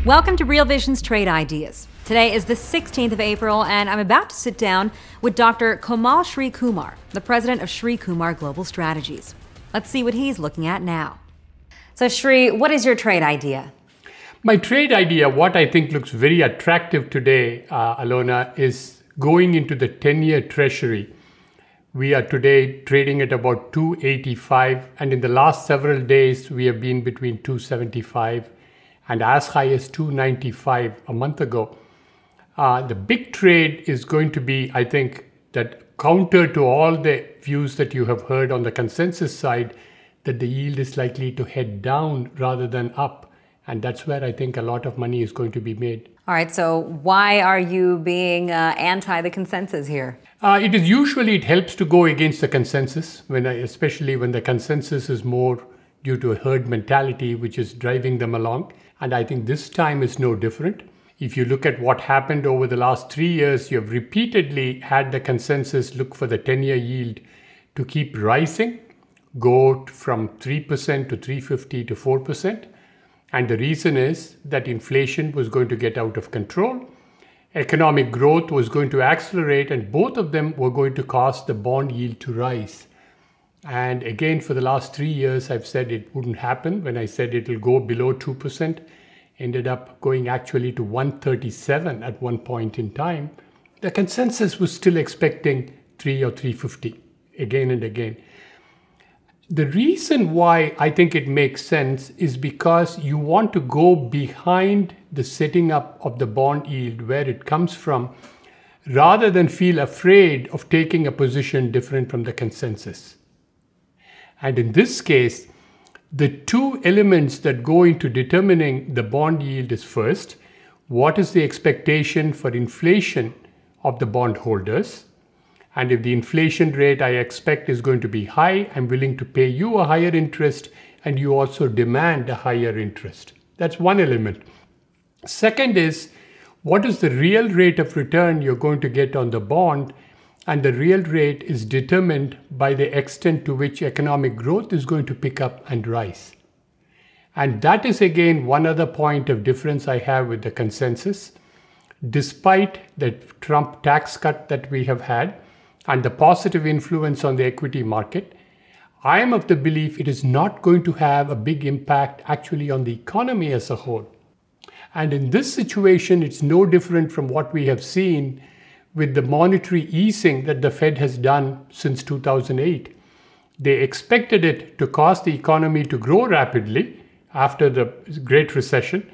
Welcome to Real Vision's Trade Ideas. Today is the 16th of April, and I'm about to sit down with Dr. Komal Srikumar, the president of Srikumar Global Strategies. Let's see what he's looking at now. So Sri, what is your trade idea? My trade idea, what I think looks very attractive today, Alona, is going into the 10-year treasury. We are today trading at about 285, and in the last several days, we have been between 275 and as high as 295 a month ago. The big trade is going to be, I think, that counter to all the views that you have heard on the consensus side, that the yield is likely to head down rather than up. And that's where I think a lot of money is going to be made. All right, so why are you being anti the consensus here? It helps to go against the consensus, especially when the consensus is more due to a herd mentality, which is driving them along. And I think this time is no different. If you look at what happened over the last 3 years, you have repeatedly had the consensus look for the 10-year yield to keep rising, go from 3% to 350 to 4%. And the reason is that inflation was going to get out of control. Economic growth was going to accelerate, and both of them were going to cause the bond yield to rise. And again, for the last 3 years, I've said it wouldn't happen. When I said it will go below 2%, ended up going actually to 137 at one point in time. The consensus was still expecting 3 or 350 again and again. The reason why I think it makes sense is because you want to go behind the setting up of the bond yield where it comes from, rather than feel afraid of taking a position different from the consensus. And in this case, the two elements that go into determining the bond yield is first, what is the expectation for inflation of the bondholders? And if the inflation rate I expect is going to be high, I'm willing to pay you a higher interest, and you also demand a higher interest. That's one element. Second is, what is the real rate of return you're going to get on the bond? And the real rate is determined by the extent to which economic growth is going to pick up and rise. And that is again one other point of difference I have with the consensus. Despite the Trump tax cut that we have had and the positive influence on the equity market, I am of the belief it is not going to have a big impact actually on the economy as a whole. And in this situation, it's no different from what we have seen with the monetary easing that the Fed has done since 2008. They expected it to cause the economy to grow rapidly after the Great Recession.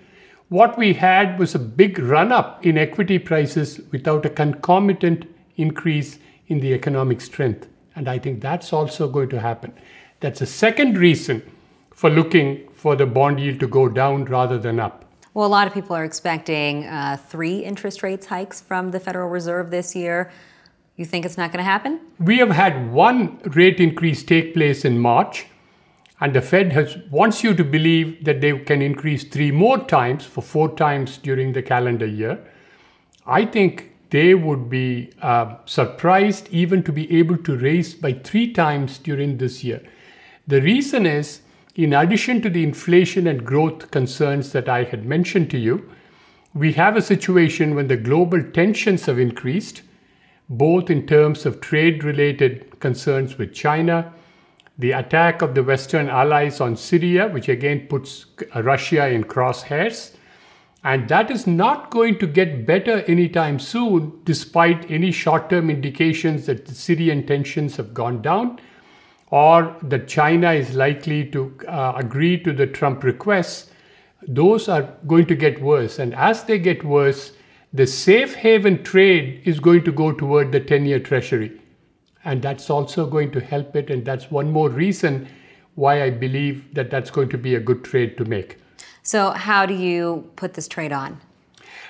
What we had was a big run-up in equity prices without a concomitant increase in the economic strength. And I think that's also going to happen. That's a second reason for looking for the bond yield to go down rather than up. Well, a lot of people are expecting 3 interest rates hikes from the Federal Reserve this year. You think it's not going to happen? We have had one rate increase take place in March, and the Fed wants you to believe that they can increase 3 more times for 4 times during the calendar year. I think they would be surprised even to be able to raise by 3 times during this year. The reason is, in addition to the inflation and growth concerns that I had mentioned to you, we have a situation when the global tensions have increased, both in terms of trade-related concerns with China, the attack of the Western allies on Syria, which again puts Russia in crosshairs. And that is not going to get better anytime soon, despite any short-term indications that the Syrian tensions have gone down, or that China is likely to agree to the Trump requests. Those are going to get worse. And as they get worse, the safe haven trade is going to go toward the 10-year treasury. And that's also going to help it. And that's one more reason why I believe that that's going to be a good trade to make. So how do you put this trade on?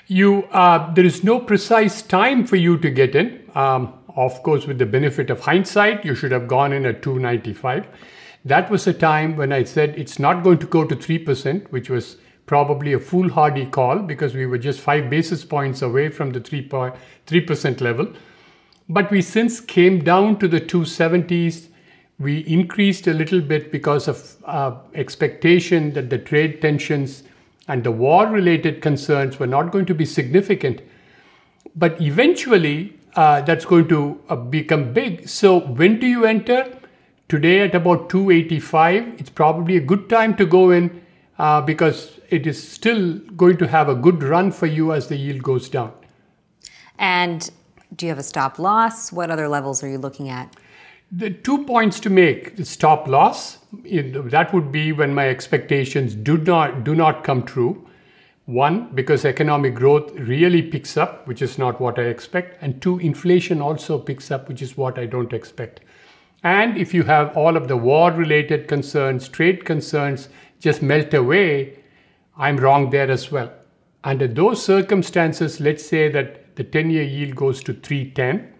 There is no precise time for you to get in. Of course, with the benefit of hindsight, you should have gone in at 295. That was a time when I said it's not going to go to 3%, which was probably a foolhardy call because we were just 5 basis points away from the 3% level. But we since came down to the 270s. We increased a little bit because of expectation that the trade tensions and the war-related concerns were not going to be significant. But eventually, that's going to become big. So when do you enter? Today at about 285, it's probably a good time to go in because it is still going to have a good run for you as the yield goes down. And do you have a stop loss? What other levels are you looking at? The 2 points to make. The stop loss, that would be when my expectations do not come true. One, because economic growth really picks up, which is not what I expect. And two, inflation also picks up, which is what I don't expect. And if you have all of the war-related concerns, trade concerns just melt away, I'm wrong there as well. Under those circumstances, let's say that the 10-year yield goes to 310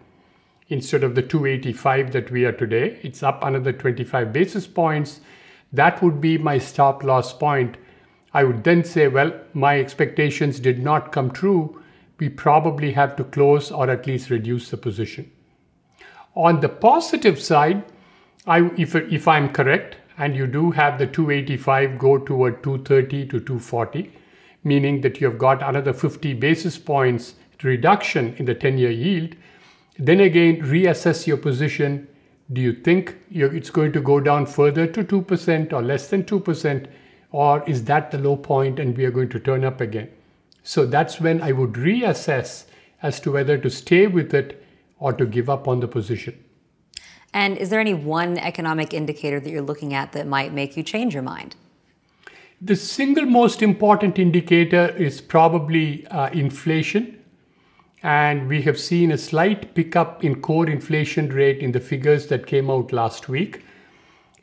instead of the 285 that we are today. It's up another 25 basis points. That would be my stop loss point. I would then say, well, my expectations did not come true. We probably have to close or at least reduce the position. On the positive side, if I'm correct, and you do have the 285 go toward 230 to 240, meaning that you have got another 50 basis points reduction in the 10-year yield, then again, reassess your position. Do you think it's going to go down further to 2% or less than 2%? Or is that the low point and we are going to turn up again? So that's when I would reassess as to whether to stay with it or to give up on the position. And is there any one economic indicator that you're looking at that might make you change your mind? The single most important indicator is probably inflation. And we have seen a slight pickup in core inflation rate in the figures that came out last week.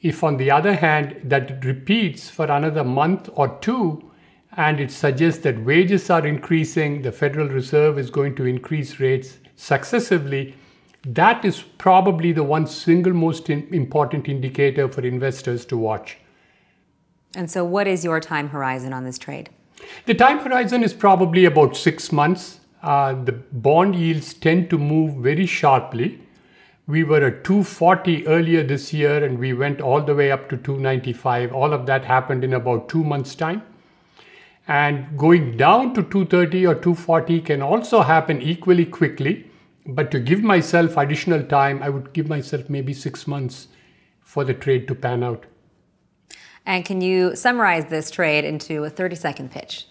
If on the other hand, that repeats for another month or two, and it suggests that wages are increasing, the Federal Reserve is going to increase rates successively, that is probably the one single most important indicator for investors to watch. And so what is your time horizon on this trade? The time horizon is probably about 6 months. The bond yields tend to move very sharply. We were at 240 earlier this year and we went all the way up to 295. All of that happened in about 2 months' time. And going down to 230 or 240 can also happen equally quickly. But to give myself additional time, I would give myself maybe 6 months for the trade to pan out. And can you summarize this trade into a 30-second pitch?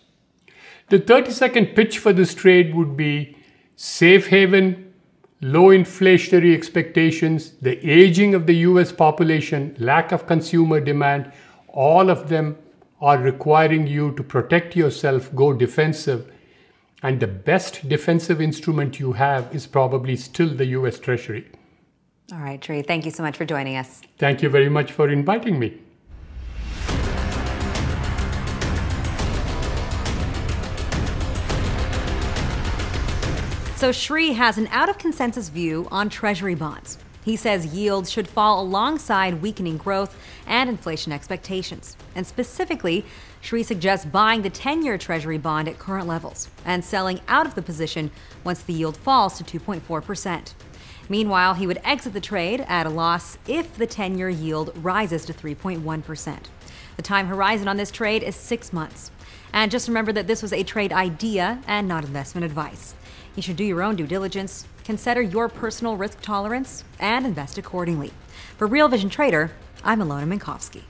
The 30-second pitch for this trade would be safe haven, low inflationary expectations, the aging of the US population, lack of consumer demand, all of them are requiring you to protect yourself, go defensive. And the best defensive instrument you have is probably still the US Treasury. All right, Sri, thank you so much for joining us. Thank you very much for inviting me. So Sri has an out-of-consensus view on Treasury bonds. He says yields should fall alongside weakening growth and inflation expectations. And specifically, Sri suggests buying the 10-year Treasury bond at current levels and selling out of the position once the yield falls to 2.4%. Meanwhile, he would exit the trade at a loss if the 10-year yield rises to 3.1%. The time horizon on this trade is 6 months. And just remember that this was a trade idea and not investment advice. You should do your own due diligence, consider your personal risk tolerance, and invest accordingly. For Real Vision Trader, I'm Ilona Minkovsky.